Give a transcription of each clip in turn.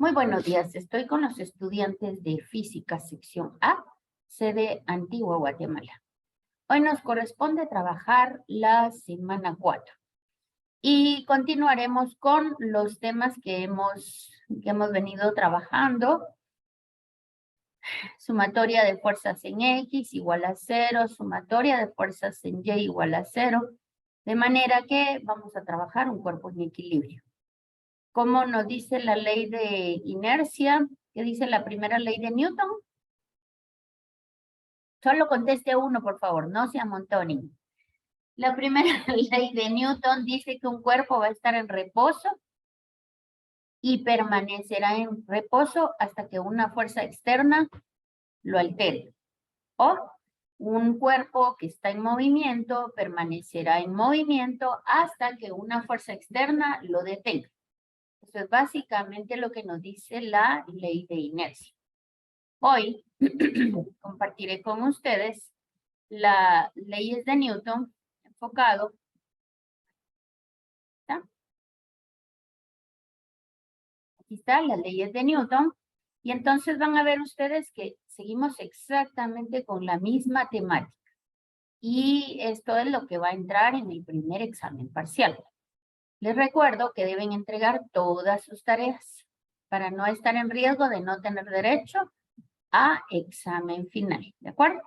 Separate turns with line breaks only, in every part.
Muy buenos días, estoy con los estudiantes de Física Sección A, sede Antigua Guatemala. Hoy nos corresponde trabajar la semana 4 y continuaremos con los temas que hemos venido trabajando. Sumatoria de fuerzas en X igual a 0, sumatoria de fuerzas en Y igual a 0, de manera que vamos a trabajar un cuerpo en equilibrio. ¿Cómo nos dice la ley de inercia? ¿Qué dice la primera ley de Newton? Solo conteste uno, por favor, no se amontonen. La primera ley de Newton dice que un cuerpo va a estar en reposo y permanecerá en reposo hasta que una fuerza externa lo altere. O un cuerpo que está en movimiento permanecerá en movimiento hasta que una fuerza externa lo detenga. Eso es básicamente lo que nos dice la ley de inercia. Hoy compartiré con ustedes las leyes de Newton enfocado. ¿Está? Aquí están las leyes de Newton. Y entonces van a ver ustedes que seguimos exactamente con la misma temática. Y esto es lo que va a entrar en el primer examen parcial. Les recuerdo que deben entregar todas sus tareas para no estar en riesgo de no tener derecho a examen final, ¿de acuerdo?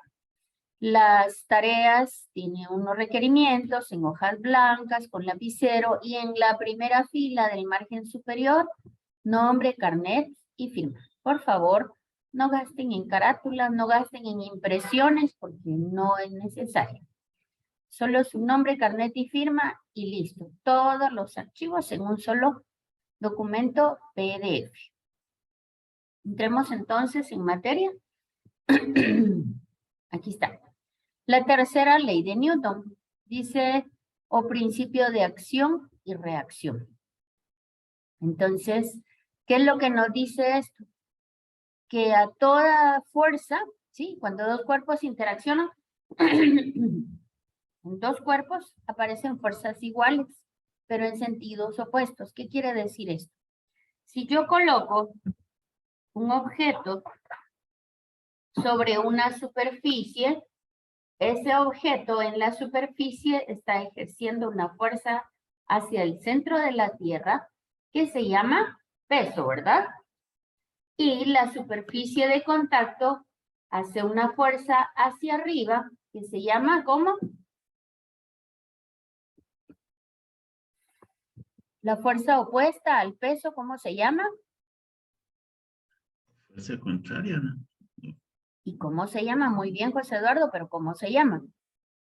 Las tareas tienen unos requerimientos en hojas blancas con lapicero y en la primera fila del margen superior, nombre, carnet y firma. Por favor, no gasten en carátulas, no gasten en impresiones porque no es necesario. Solo su nombre, carnet y firma y listo. Todos los archivos en un solo documento PDF. Entremos entonces en materia. Aquí está. La tercera ley de Newton dice o principio de acción y reacción. Entonces, ¿qué es lo que nos dice esto? Que a toda fuerza, ¿sí? Cuando dos cuerpos interaccionan, en dos cuerpos aparecen fuerzas iguales, pero en sentidos opuestos. ¿Qué quiere decir esto? Si yo coloco un objeto sobre una superficie, ese objeto en la superficie está ejerciendo una fuerza hacia el centro de la Tierra que se llama peso, ¿verdad? Y la superficie de contacto hace una fuerza hacia arriba que se llama ¿cómo? La fuerza opuesta al peso, ¿cómo se llama?
Fuerza contraria, ¿no?
¿Y cómo se llama? Muy bien, José Eduardo, pero ¿cómo se llama?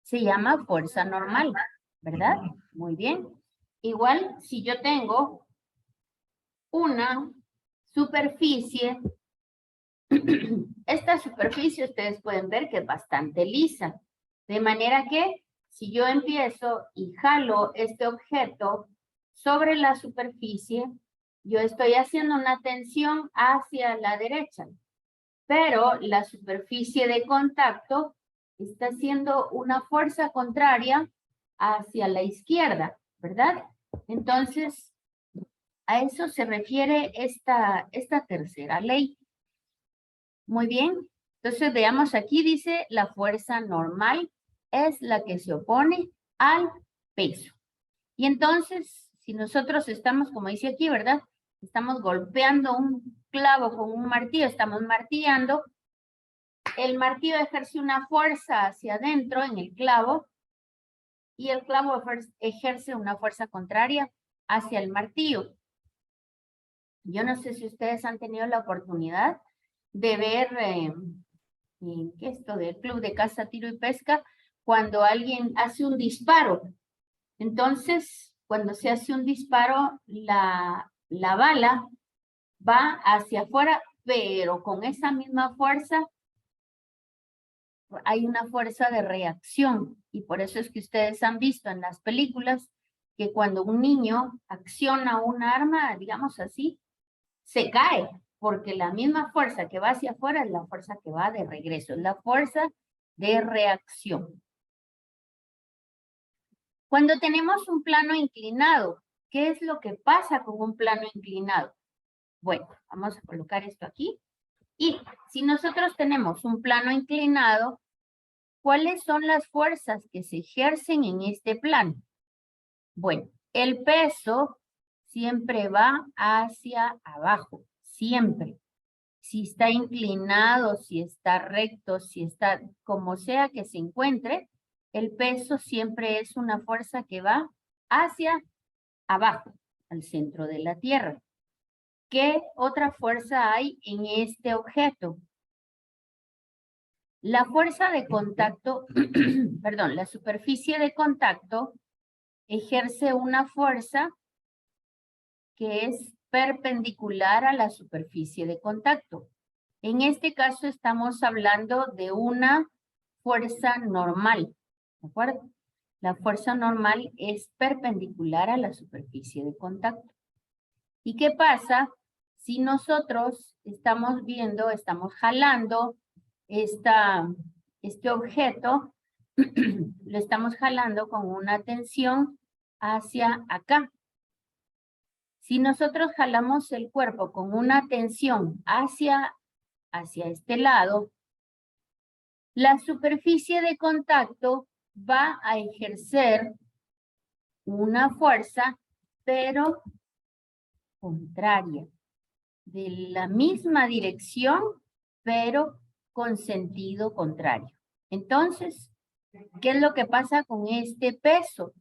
Se llama fuerza normal, ¿verdad? Muy bien. Igual, si yo tengo una superficie, esta superficie ustedes pueden ver que es bastante lisa, de manera que si yo empiezo y jalo este objeto sobre la superficie, yo estoy haciendo una tensión hacia la derecha, pero la superficie de contacto está haciendo una fuerza contraria hacia la izquierda, ¿verdad? Entonces, a eso se refiere esta tercera ley. Muy bien. Entonces, veamos aquí, dice, la fuerza normal es la que se opone al peso. Y entonces, si nosotros estamos, como dice aquí, ¿verdad? Estamos golpeando un clavo con un martillo, estamos martillando. El martillo ejerce una fuerza hacia adentro en el clavo y el clavo ejerce una fuerza contraria hacia el martillo. Yo no sé si ustedes han tenido la oportunidad de ver esto del Club de Caza, Tiro y Pesca, cuando alguien hace un disparo. Entonces, cuando se hace un disparo, la bala va hacia afuera, pero con esa misma fuerza hay una fuerza de reacción. Y por eso es que ustedes han visto en las películas que cuando un niño acciona un arma, digamos así, se cae, porque la misma fuerza que va hacia afuera es la fuerza que va de regreso, es la fuerza de reacción. Cuando tenemos un plano inclinado, ¿qué es lo que pasa con un plano inclinado? Bueno, vamos a colocar esto aquí. Y si nosotros tenemos un plano inclinado, ¿cuáles son las fuerzas que se ejercen en este plano? Bueno, el peso siempre va hacia abajo, siempre. Si está inclinado, si está recto, si está como sea que se encuentre, el peso siempre es una fuerza que va hacia abajo, al centro de la Tierra. ¿Qué otra fuerza hay en este objeto? La fuerza de contacto, perdón, la superficie de contacto ejerce una fuerza que es perpendicular a la superficie de contacto. En este caso estamos hablando de una fuerza normal, ¿de acuerdo? La fuerza normal es perpendicular a la superficie de contacto. ¿Y qué pasa si nosotros estamos viendo, estamos jalando este objeto, lo estamos jalando con una tensión hacia acá? Si nosotros jalamos el cuerpo con una tensión hacia este lado, la superficie de contacto va a ejercer una fuerza, pero contraria, de la misma dirección, pero con sentido contrario. Entonces, ¿qué es lo que pasa con este peso?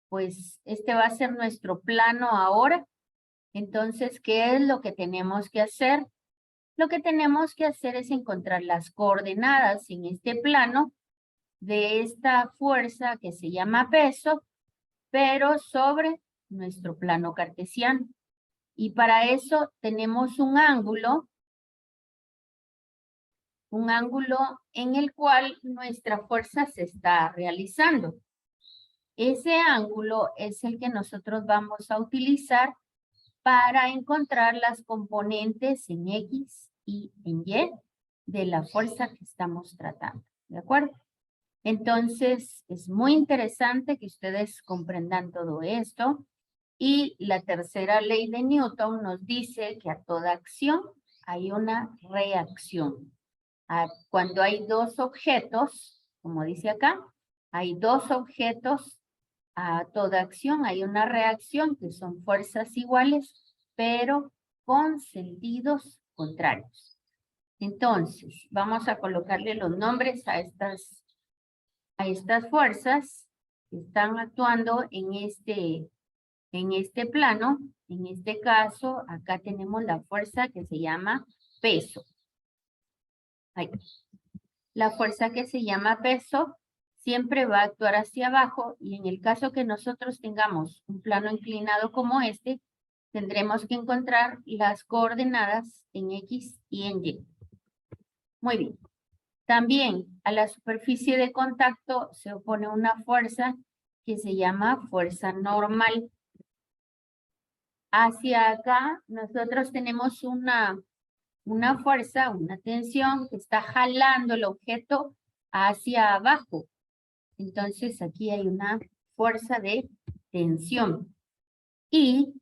Pues este va a ser nuestro plano ahora. Entonces, ¿qué es lo que tenemos que hacer? Lo que tenemos que hacer es encontrar las coordenadas en este plano de esta fuerza que se llama peso, pero sobre nuestro plano cartesiano. Y para eso tenemos un ángulo en el cual nuestra fuerza se está realizando. Ese ángulo es el que nosotros vamos a utilizar para encontrar las componentes en X y en Y de la fuerza que estamos tratando, ¿de acuerdo? Entonces, es muy interesante que ustedes comprendan todo esto. Y la tercera ley de Newton nos dice que a toda acción hay una reacción. Cuando hay dos objetos, como dice acá, hay dos objetos, a toda acción hay una reacción que son fuerzas iguales, pero con sentidos contrarios. Entonces, vamos a colocarle los nombres a estas fuerzas que están actuando en este plano. En este caso, acá tenemos la fuerza que se llama peso. Ahí. La fuerza que se llama peso siempre va a actuar hacia abajo, y en el caso que nosotros tengamos un plano inclinado como este, tendremos que encontrar las coordenadas en X y en Y. Muy bien. También a la superficie de contacto se opone una fuerza que se llama fuerza normal. Hacia acá nosotros tenemos una fuerza, una tensión que está jalando el objeto hacia abajo. Entonces aquí hay una fuerza de tensión. Y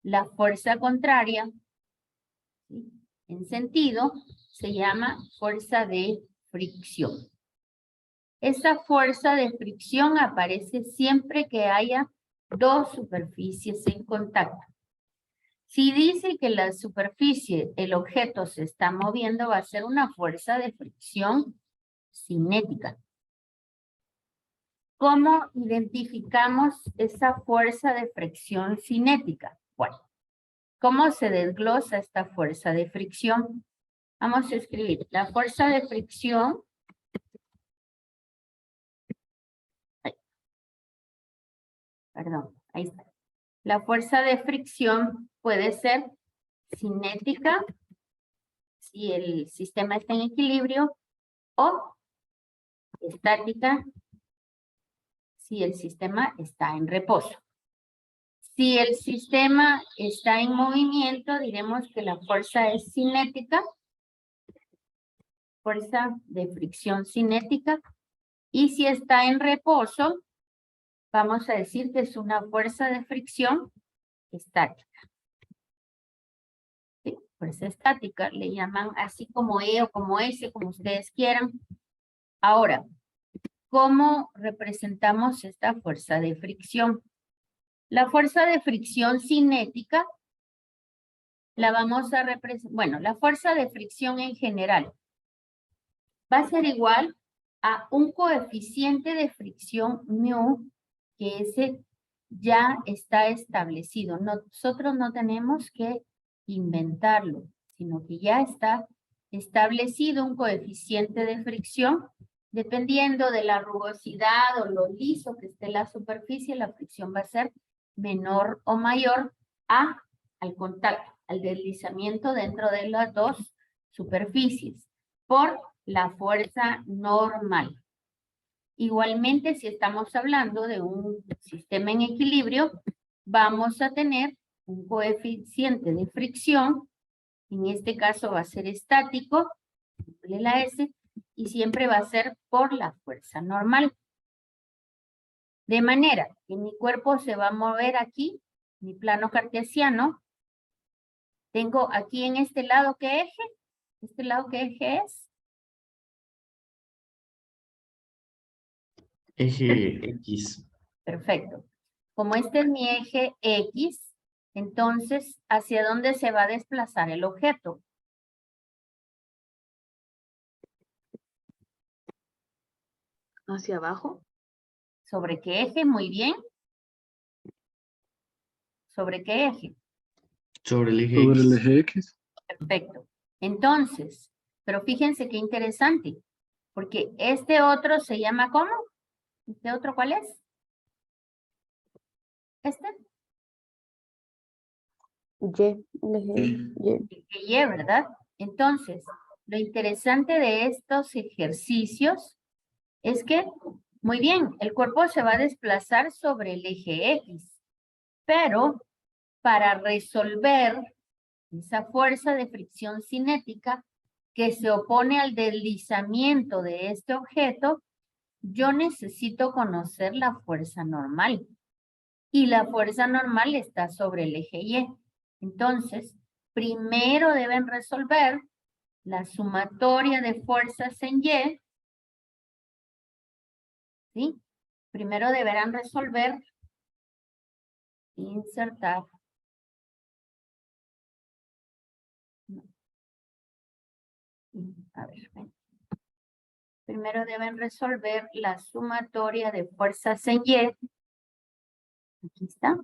la fuerza contraria, ¿sí?, en sentido, se llama fuerza de fricción. Esa fuerza de fricción aparece siempre que haya dos superficies en contacto. Si dice que la superficie, el objeto se está moviendo, va a ser una fuerza de fricción cinética. ¿Cómo identificamos esa fuerza de fricción cinética? Bueno, ¿cómo se desglosa esta fuerza de fricción? Vamos a escribir la fuerza de fricción. Perdón, ahí está. La fuerza de fricción puede ser cinética, si el sistema está en equilibrio, o estática, si el sistema está en reposo. Si el sistema está en movimiento, diremos que la fuerza es cinética, fuerza de fricción cinética. Y si está en reposo, vamos a decir que es una fuerza de fricción estática. fuerza estática, le llaman así como E o como S, como ustedes quieran. Ahora, ¿cómo representamos esta fuerza de fricción? La fuerza de fricción cinética la vamos a representar, bueno, la fuerza de fricción en general va a ser igual a un coeficiente de fricción mu, que ese ya está establecido. Nosotros no tenemos que inventarlo, sino que ya está establecido un coeficiente de fricción. Dependiendo de la rugosidad o lo liso que esté la superficie, la fricción va a ser menor o mayor al contacto, al deslizamiento dentro de las dos superficies, por la fuerza normal. Igualmente, si estamos hablando de un sistema en equilibrio, vamos a tener un coeficiente de fricción, en este caso va a ser estático, la S, y siempre va a ser por la fuerza normal. De manera que mi cuerpo se va a mover aquí, mi plano cartesiano. Tengo aquí en este lado, ¿qué eje? ¿Este lado qué eje es?
Eje X.
Perfecto. Como este es mi eje X, entonces, ¿hacia dónde se va a desplazar el objeto?
¿Hacia abajo?
¿Sobre qué eje? Muy bien. ¿Sobre qué eje?
Sobre el eje
Sobre el
X.
eje X.
Perfecto. Entonces, pero fíjense qué interesante, porque este otro se llama ¿cómo? ¿Este otro cuál es? ¿Este? Y, ¿verdad? Entonces, lo interesante de estos ejercicios es que, muy bien, el cuerpo se va a desplazar sobre el eje X, pero para resolver esa fuerza de fricción cinética que se opone al deslizamiento de este objeto, yo necesito conocer la fuerza normal. Y la fuerza normal está sobre el eje Y. Entonces, primero deben resolver la sumatoria de fuerzas en Y. ¿Sí? Primero deberán resolver, insertar. A ver, ven. Primero deben resolver la sumatoria de fuerzas en Y. Aquí está.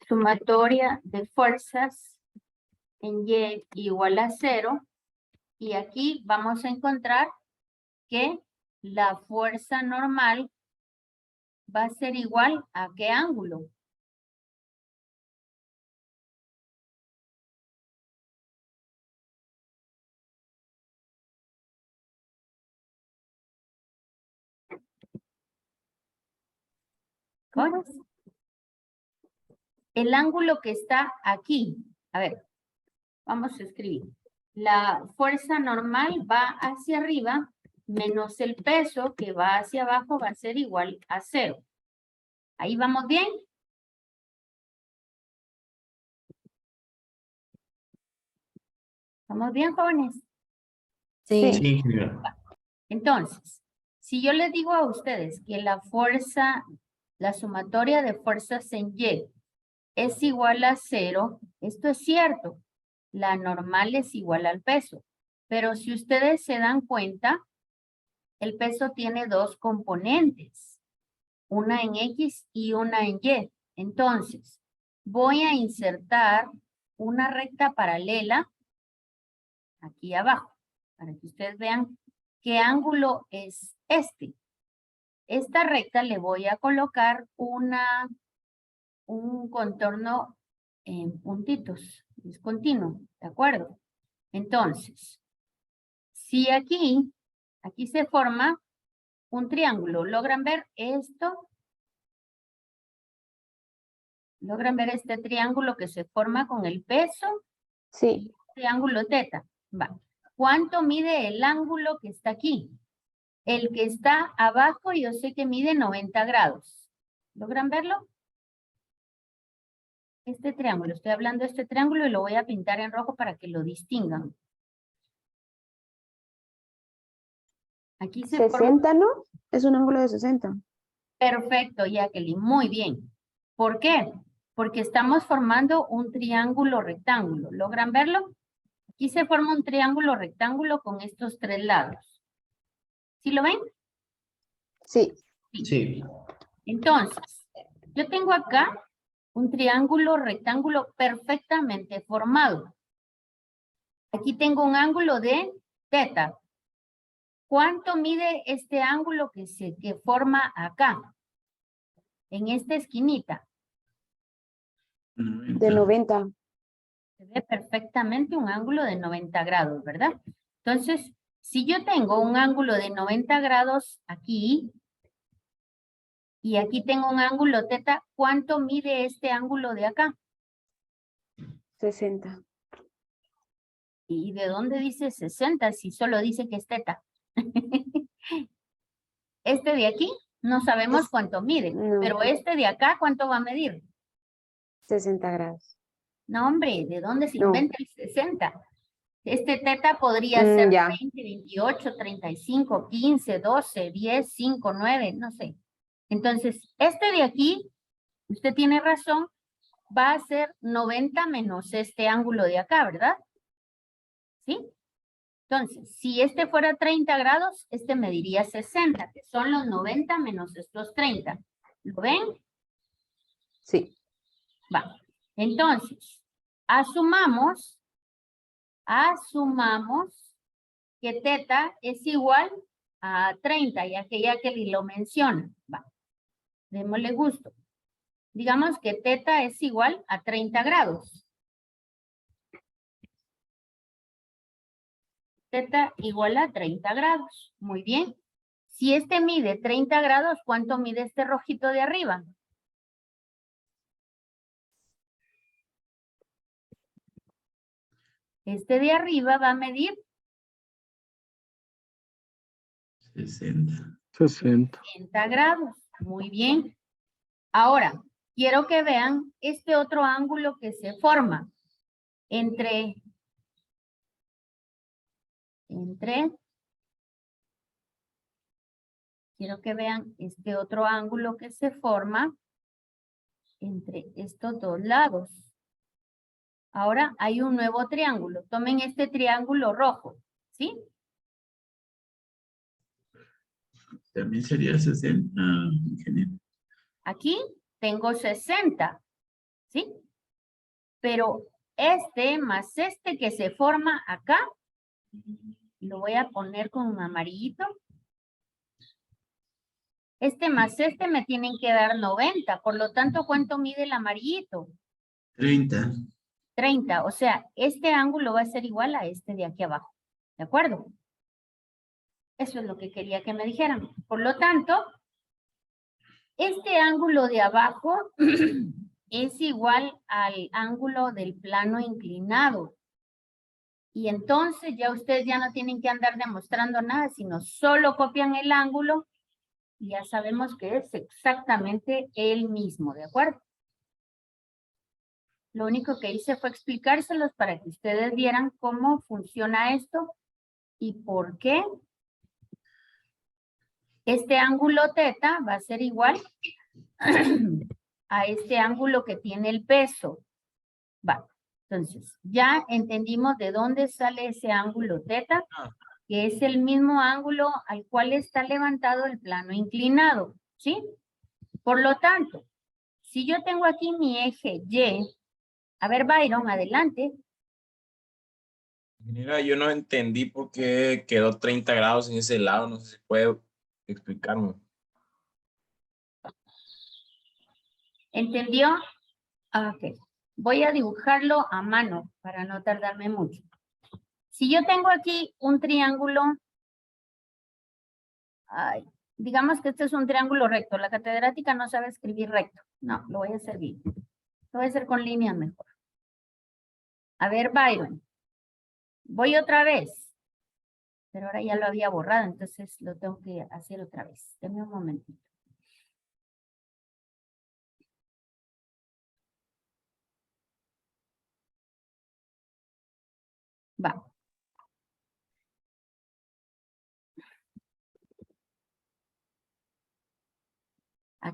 Sumatoria de fuerzas en Y igual a 0. Y aquí vamos a encontrar que la fuerza normal va a ser igual a ¿qué ángulo? ¿Cómo es? El ángulo que está aquí. A ver, vamos a escribir. La fuerza normal va hacia arriba menos el peso que va hacia abajo va a ser igual a 0. ¿Ahí vamos bien? ¿Estamos bien, jóvenes?
Sí.
Sí, señora.
Entonces, si yo les digo a ustedes que la fuerza, la sumatoria de fuerzas en Y es igual a 0, esto es cierto. La normal es igual al peso. Pero si ustedes se dan cuenta, el peso tiene dos componentes. Una en X y una en Y. Entonces, voy a insertar una recta paralela aquí abajo, para que ustedes vean qué ángulo es este. Esta recta le voy a colocar un contorno en puntitos, discontinuo, ¿de acuerdo? Entonces, si aquí se forma un triángulo, ¿logran ver esto? ¿Logran ver este triángulo que se forma con el peso?
Sí.
Triángulo teta. Va. ¿Cuánto mide el ángulo que está aquí? El que está abajo yo sé que mide 90 grados. ¿Logran verlo? Este triángulo, estoy hablando de este triángulo y lo voy a pintar en rojo para que lo distingan. Aquí se forma.
60, ¿no? Es un ángulo de 60.
Perfecto, Jacqueline, muy bien. ¿Por qué? Porque estamos formando un triángulo rectángulo. ¿Logran verlo? Aquí se forma un triángulo rectángulo con estos tres lados. ¿Sí lo ven?
Sí.
Sí.
Entonces, yo tengo acá un triángulo rectángulo perfectamente formado. Aquí tengo un ángulo de teta. ¿Cuánto mide este ángulo que forma acá? En esta esquinita.
De 90.
Se ve perfectamente un ángulo de 90 grados, ¿verdad? Entonces, si yo tengo un ángulo de 90 grados aquí, y aquí tengo un ángulo teta, ¿cuánto mide este ángulo de acá?
60.
¿Y de dónde dice 60 si solo dice que es teta? Este de aquí no sabemos cuánto mide,
No.
pero este de acá, ¿cuánto va a medir?
60 grados.
No, hombre, ¿de dónde se
No.
inventa el 60? Este teta podría ser
Ya.
20, 28, 35, 15, 12, 10, 5, 9, no sé. Entonces, este de aquí, usted tiene razón, va a ser 90 menos este ángulo de acá, ¿verdad? ¿Sí? Entonces, si este fuera 30 grados, este mediría 60, que son los 90 menos estos 30. ¿Lo ven?
Sí.
Va. Entonces, asumamos que teta es igual a 30, ya que Jacqueline lo menciona. Va. Démosle gusto. Digamos que teta es igual a 30 grados. Teta igual a 30 grados. Muy bien. Si este mide 30 grados, ¿cuánto mide este rojito de arriba? Este de arriba va a medir
60.
60.
60 grados. Muy bien. Ahora, quiero que vean este otro ángulo que se forma entre quiero que vean este otro ángulo que se forma entre estos dos lados. Ahora hay un nuevo triángulo. Tomen este triángulo rojo, ¿sí?
También sería 60, ingeniero.
Aquí tengo 60, ¿sí? Pero este más este que se forma acá, lo voy a poner con un amarillito. Este más este me tienen que dar 90, por lo tanto, ¿cuánto mide el amarillito?
30.
30, o sea, este ángulo va a ser igual a este de aquí abajo, ¿de acuerdo? Eso es lo que quería que me dijeran. Por lo tanto, este ángulo de abajo es igual al ángulo del plano inclinado. Y entonces ya ustedes ya no tienen que andar demostrando nada, sino solo copian el ángulo y ya sabemos que es exactamente el mismo, ¿de acuerdo? Lo único que hice fue explicárselos para que ustedes vieran cómo funciona esto y por qué este ángulo teta va a ser igual a este ángulo que tiene el peso. Va. Entonces, ya entendimos de dónde sale ese ángulo teta, que es el mismo ángulo al cual está levantado el plano inclinado, ¿sí? Por lo tanto, si yo tengo aquí mi eje Y, a ver, Byron, adelante.
Mira, yo no entendí por qué quedó 30 grados en ese lado, no sé si puede explicarme.
¿Entendió? Ah, ok. Voy a dibujarlo a mano para no tardarme mucho. Si yo tengo aquí un triángulo, digamos que este es un triángulo recto. La catedrática no sabe escribir recto. No, lo voy a hacer bien. Lo voy a hacer con líneas mejor. A ver, Byron. Voy otra vez. Pero ahora ya lo había borrado, entonces lo tengo que hacer otra vez. Deme un momentito.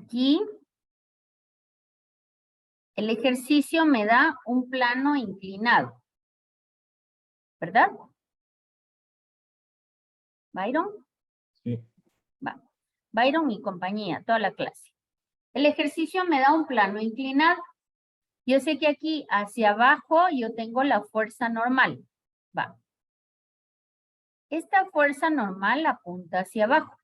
Aquí el ejercicio me da un plano inclinado, ¿verdad? Byron,
Sí.
va. Byron y compañía, toda la clase. El ejercicio me da un plano inclinado. Yo sé que aquí hacia abajo yo tengo la fuerza normal. Va. Esta fuerza normal apunta hacia abajo.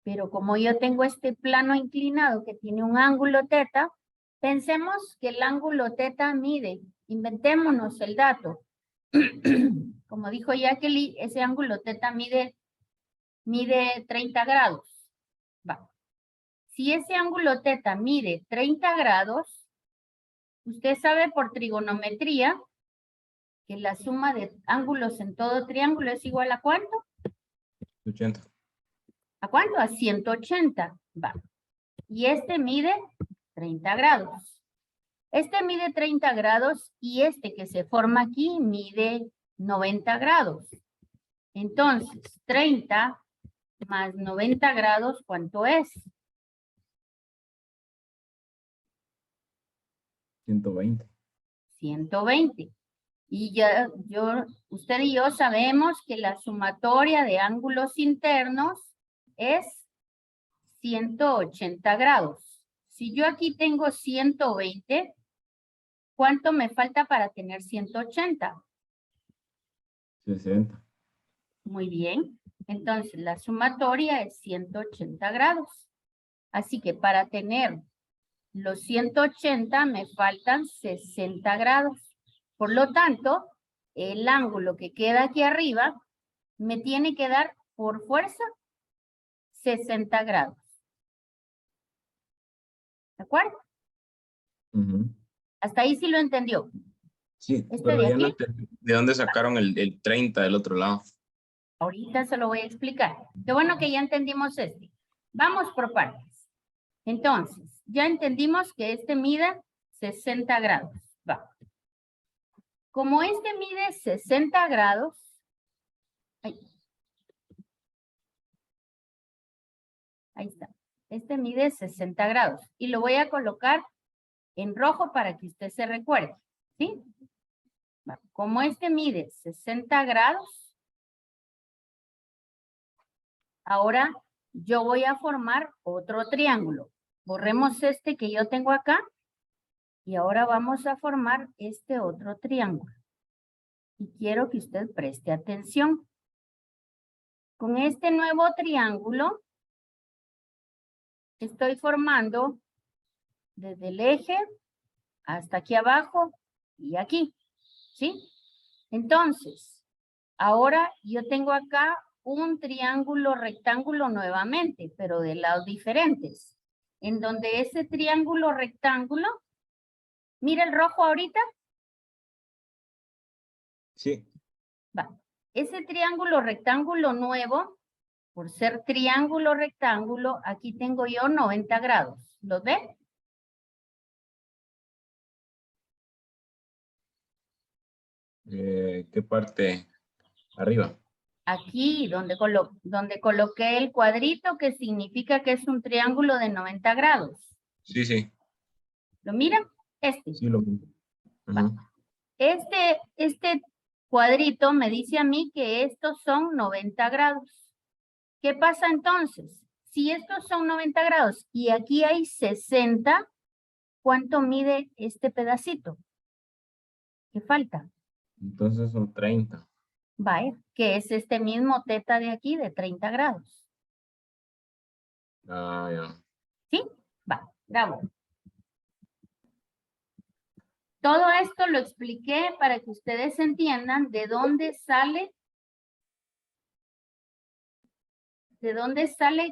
Pero como yo tengo este plano inclinado que tiene un ángulo teta, pensemos que el ángulo teta mide, inventémonos el dato. Como dijo Jacqueline, ese ángulo teta mide 30 grados. Va. Si ese ángulo teta mide 30 grados, usted sabe por trigonometría que la suma de ángulos en todo triángulo es igual a ¿cuánto?
80.
¿A cuánto? A 180. Va. Y este mide 30 grados. Este mide 30 grados y este que se forma aquí mide 90 grados. Entonces, 30 más 90 grados, ¿cuánto es?
120.
120. Y ya usted y yo sabemos que la sumatoria de ángulos internos es 180 grados. Si yo aquí tengo 120, ¿cuánto me falta para tener 180?
60.
Muy bien. Entonces, la sumatoria es 180 grados. Así que para tener los 180 me faltan 60 grados. Por lo tanto, el ángulo que queda aquí arriba me tiene que dar por fuerza 60 grados. ¿De acuerdo?
Ujú.
Hasta ahí sí lo entendió.
Sí,
¿Este
pero
de
ya no
aquí?
entendí. ¿De dónde sacaron el 30 del otro lado?
Ahorita se lo voy a explicar. Qué bueno que ya entendimos este. Vamos por partes. Entonces, ya entendimos que este mide 60 grados. Va. Como este mide 60 grados, ahí está. Este mide 60 grados. Y lo voy a colocar en rojo para que usted se recuerde. ¿Sí? Va. Como este mide 60 grados, ahora yo voy a formar otro triángulo. Borremos este que yo tengo acá. Y ahora vamos a formar este otro triángulo. Y quiero que usted preste atención. Con este nuevo triángulo, estoy formando desde el eje hasta aquí abajo y aquí. ¿Sí? Entonces, ahora yo tengo acá un triángulo rectángulo nuevamente, pero de lados diferentes. En donde ese triángulo rectángulo, mira el rojo ahorita.
Sí.
Va. Ese triángulo rectángulo nuevo, por ser triángulo rectángulo, aquí tengo yo 90 grados. ¿Los ve?
¿Qué parte? Arriba.
Aquí donde coloqué el cuadrito que significa que es un triángulo de 90 grados.
Sí, sí.
¿Lo miran? Este.
Sí, lo mismo. Ujú.
Este cuadrito me dice a mí que estos son 90 grados. ¿Qué pasa entonces? Si estos son 90 grados y aquí hay 60, ¿cuánto mide este pedacito? ¿Qué falta?
Entonces son 30.
Vaya, que es este mismo teta de aquí de 30 grados.
Ah, ya.
¿Sí? Va, bravo. Todo esto lo expliqué para que ustedes entiendan de dónde sale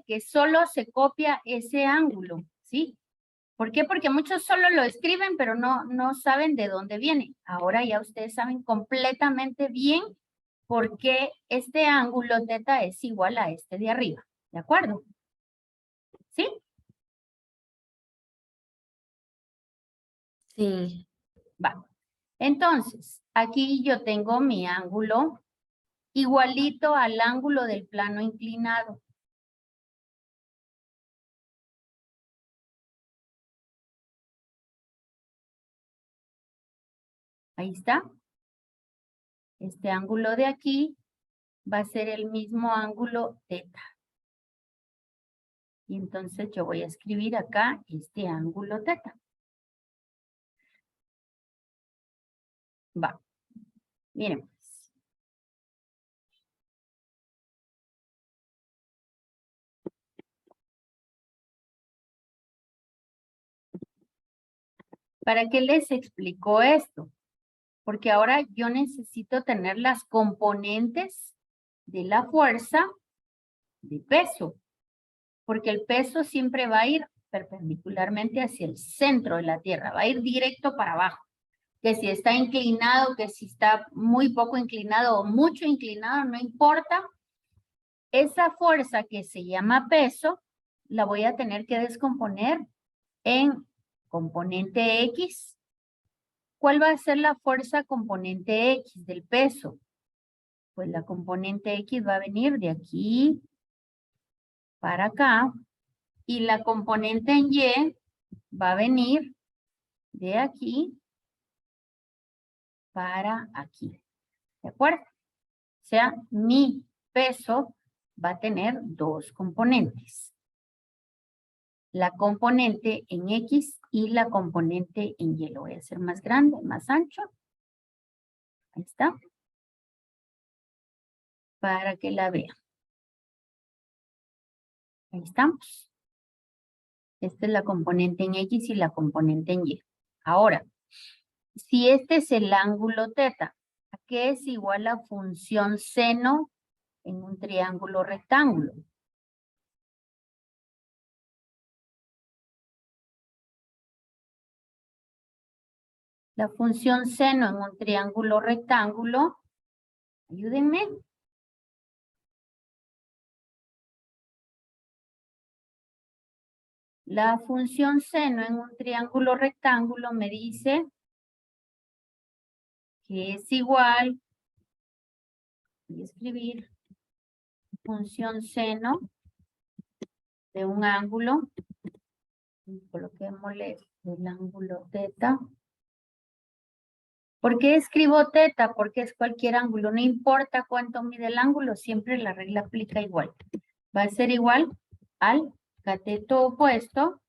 que solo se copia ese ángulo, ¿sí? ¿Por qué? Porque muchos solo lo escriben, pero no saben de dónde viene. Ahora ya ustedes saben completamente bien por qué este ángulo teta es igual a este de arriba. ¿De acuerdo? ¿Sí?
Sí.
Va. Entonces, aquí yo tengo mi ángulo igualito al ángulo del plano inclinado. Ahí está. Este ángulo de aquí va a ser el mismo ángulo teta. Y entonces yo voy a escribir acá este ángulo teta. Va. Miren pues. ¿Para qué les explico esto? Porque ahora yo necesito tener las componentes de la fuerza de peso. Porque el peso siempre va a ir perpendicularmente hacia el centro de la Tierra. Va a ir directo para abajo. Que si está inclinado, que si está muy poco inclinado o mucho inclinado, no importa. Esa fuerza que se llama peso, la voy a tener que descomponer en componente X. ¿Cuál va a ser la fuerza componente X del peso? Pues la componente X va a venir de aquí para acá y la componente en Y va a venir de aquí para aquí. ¿De acuerdo? O sea, mi peso va a tener dos componentes. La componente en X y la componente en Y. Lo voy a hacer más grande, más ancho. Ahí está. Para que la vean. Ahí estamos. Esta es la componente en X y la componente en Y. Ahora, si este es el ángulo teta, ¿a qué es igual la función seno en un triángulo rectángulo? La función seno en un triángulo rectángulo, ayúdenme. La función seno en un triángulo rectángulo me dice que es igual, voy a escribir, función seno de un ángulo, coloquémosle el ángulo teta. ¿Por qué escribo teta? Porque es cualquier ángulo, no importa cuánto mide el ángulo, siempre la regla aplica igual. Va a ser igual al cateto opuesto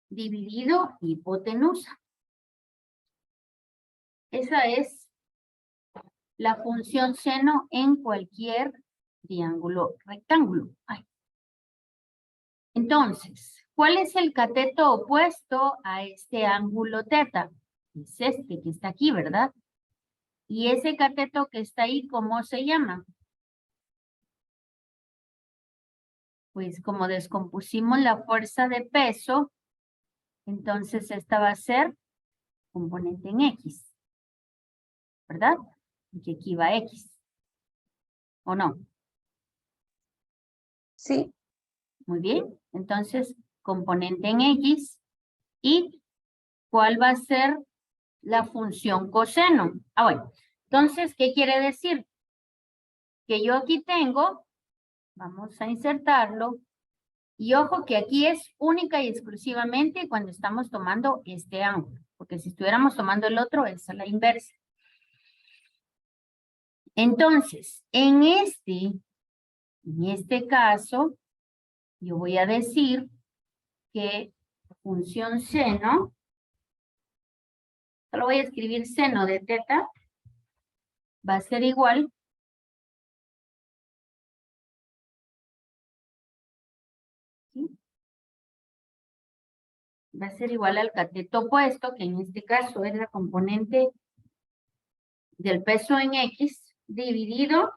dividido hipotenusa. Esa es la función seno en cualquier triángulo rectángulo. Ay. Entonces, ¿cuál es el cateto opuesto a este ángulo teta? Es este que está aquí, ¿verdad? Y ese cateto que está ahí, ¿cómo se llama? Pues como descompusimos la fuerza de peso, entonces esta va a ser componente en X, ¿verdad? Porque aquí va X, ¿o no?
Sí.
Muy bien, entonces componente en X y ¿cuál va a ser la función coseno? Ah, bueno, entonces, ¿qué quiere decir? Que yo aquí tengo, vamos a insertarlo, y ojo que aquí es única y exclusivamente cuando estamos tomando este ángulo, porque si estuviéramos tomando el otro es a la inversa. Entonces, en este caso, yo voy a decir que función seno, solo voy a escribir seno de teta, va a ser igual ¿sí? Va a ser igual al cateto opuesto, que en este caso es la componente del peso en X, dividido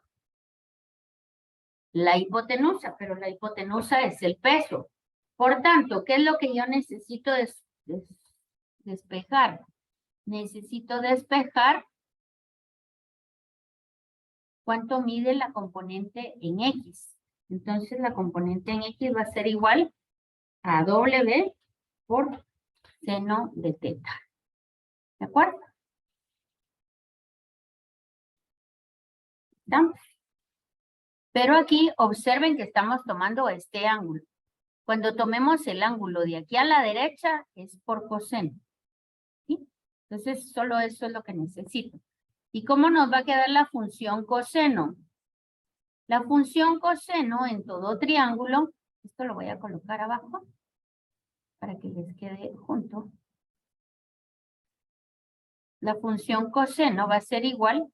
la hipotenusa, pero la hipotenusa es el peso. Por tanto, ¿qué es lo que yo necesito despejar? Necesito despejar cuánto mide la componente en X. Entonces, la componente en X va a ser igual a W por seno de teta. ¿De acuerdo? ¿Estamos? Pero aquí observen que estamos tomando este ángulo. Cuando tomemos el ángulo de aquí a la derecha es por coseno. ¿Sí? Entonces, solo eso es lo que necesito. ¿Y cómo nos va a quedar la función coseno? La función coseno en todo triángulo, esto lo voy a colocar abajo para que les quede junto. La función coseno va a ser igual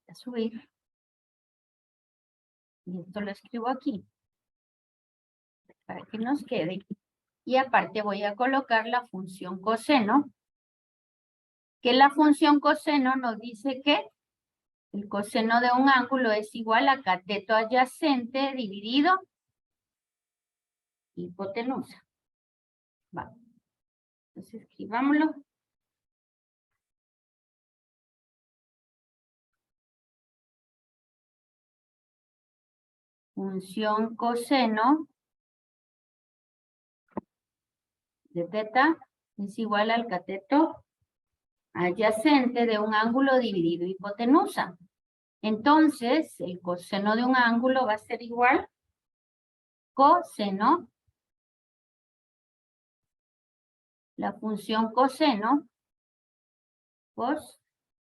a subir. Y esto lo escribo aquí para que nos quede. Y aparte voy a colocar la función coseno, que la función coseno nos dice que el coseno de un ángulo es igual a cateto adyacente dividido hipotenusa. Va. Entonces escribámoslo. Función coseno de teta es igual al cateto adyacente de un ángulo dividido hipotenusa. Entonces, el coseno de un ángulo va a ser igual coseno, la función coseno, cos,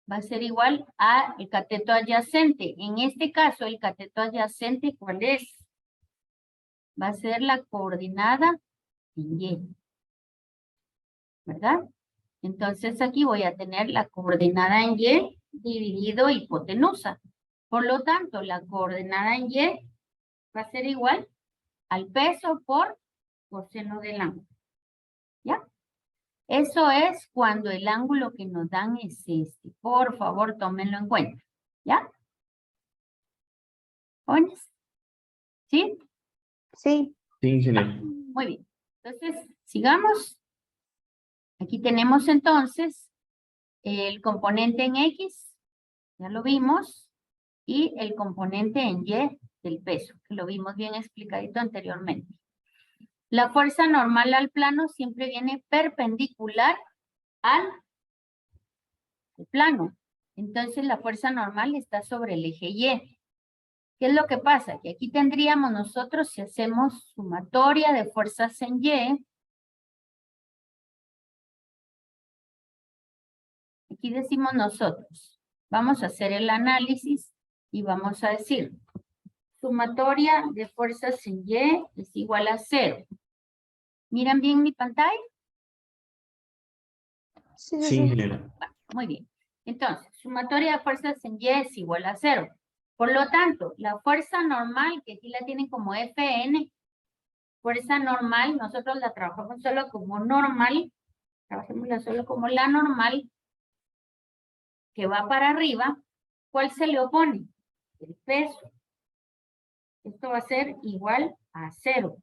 va a ser igual a el cateto adyacente. En este caso, el cateto adyacente, ¿cuál es? Va a ser la coordinada en Y, ¿verdad? Entonces aquí voy a tener la coordenada en Y dividido hipotenusa. Por lo tanto, la coordenada en Y va a ser igual al peso por coseno del ángulo. ¿Ya? Eso es cuando el ángulo que nos dan es este. Por favor, tómenlo en cuenta. ¿Ya? ¿Jóvenes? ¿Sí?
Sí.
Sí, ingeniero.
Muy bien. Entonces, sigamos. Aquí tenemos entonces el componente en X, ya lo vimos, y el componente en Y del peso, que lo vimos bien explicadito anteriormente. La fuerza normal al plano siempre viene perpendicular al plano. Entonces la fuerza normal está sobre el eje Y. ¿Qué es lo que pasa? Que aquí tendríamos nosotros, si hacemos sumatoria de fuerzas en Y, aquí decimos nosotros, vamos a hacer el análisis y vamos a decir, sumatoria de fuerzas en Y es igual a 0. ¿Miran bien mi pantalla?
Sí, sí,
Sí,
sí.
ingeniero.
Muy bien. Entonces, sumatoria de fuerzas en Y es igual a 0. Por lo tanto, la fuerza normal, que aquí la tienen como Fn, fuerza normal, nosotros la trabajamos solo como normal, trabajémosla solo como la normal, que va para arriba. ¿Cuál se le opone? El peso. Esto va a ser igual a 0.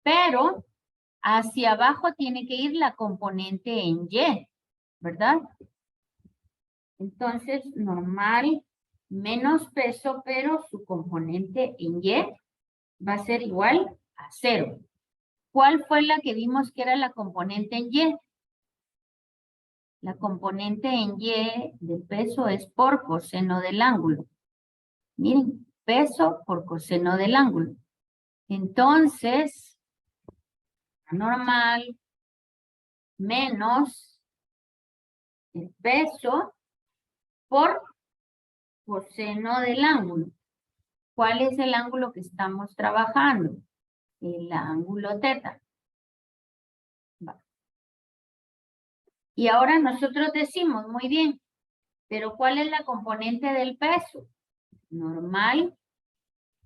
Pero hacia abajo tiene que ir la componente en Y, ¿verdad? Entonces, normal menos peso, pero su componente en Y va a ser igual a 0. ¿Cuál fue la que vimos que era la componente en Y? La componente en Y del peso es por coseno del ángulo. Miren, peso por coseno del ángulo. Entonces, normal menos el peso por coseno del ángulo. ¿Cuál es el ángulo que estamos trabajando? El ángulo teta. Va. Y ahora nosotros decimos, muy bien, pero ¿cuál es la componente del peso? Normal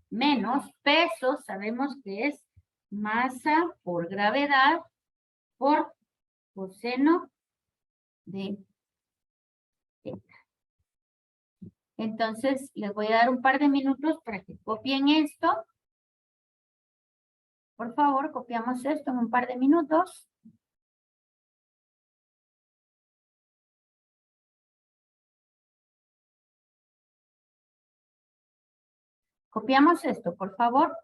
menos peso, sabemos que es masa por gravedad por coseno de teta. Entonces, les voy a dar un par de minutos para que copien esto. Por favor, copiamos esto en un par de minutos. Copiamos esto, por favor.